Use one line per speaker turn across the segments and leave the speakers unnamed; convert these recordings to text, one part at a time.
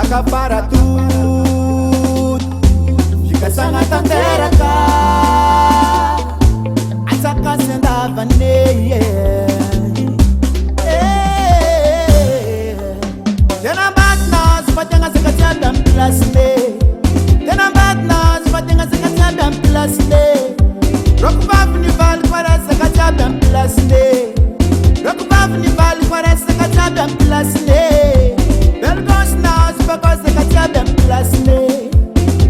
akafara tudo, fica sanata teraka, asaka sendava neye. Tena bat nós fatenga sekatia plasne, tena bat nós fatenga sekatia plasne. Rokubav ni val para sekatia plasne, rokubav ni val para sekatia plasne. Belgos nós pagos sekatia plasne,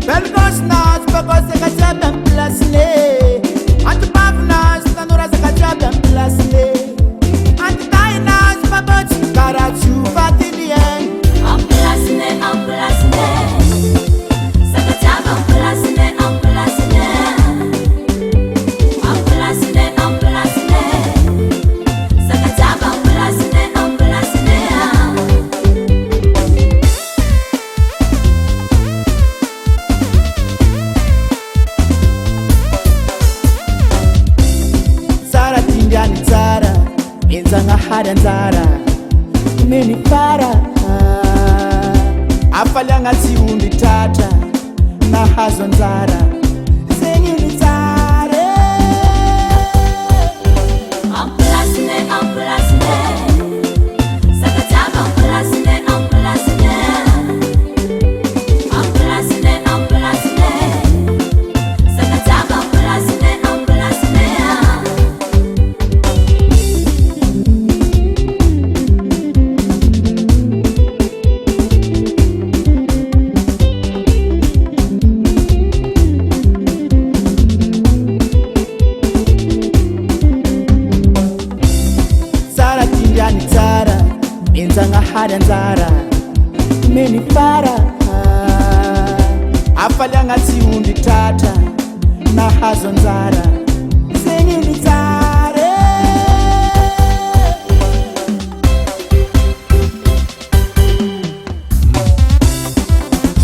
belgos nós pagos sekatia plasne. Antubav nós tanura sekatia plasne, antai nós pagos karachu vatilien.
Plasne, sekatia plasne, plasne.
Enzanga hada nzara meni para afalanga siundi tata na hazo nzara zenye nzare.
Plasne, sekatia plasne, plasne. Plasne, sekatia plasne, plasne.
Nzara enzanga hada nzara meni para afalanga siundi tata na hazo nzara zenye nzare.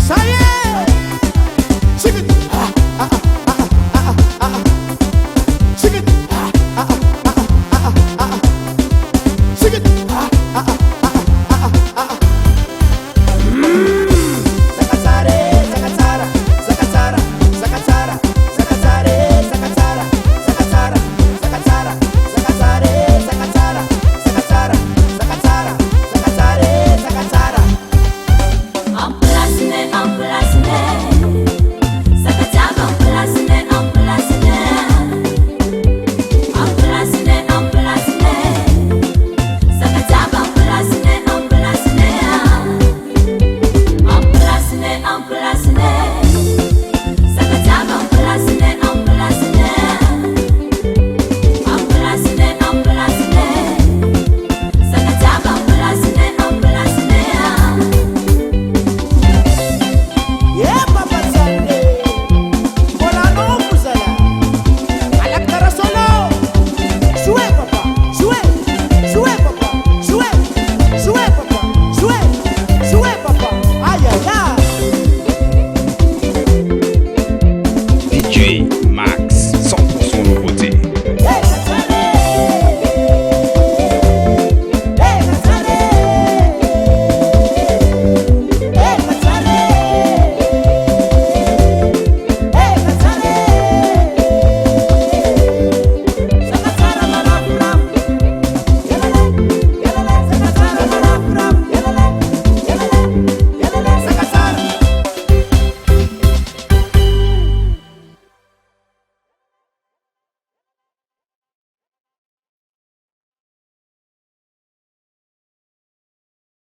Saye chicken chicken
Plasne,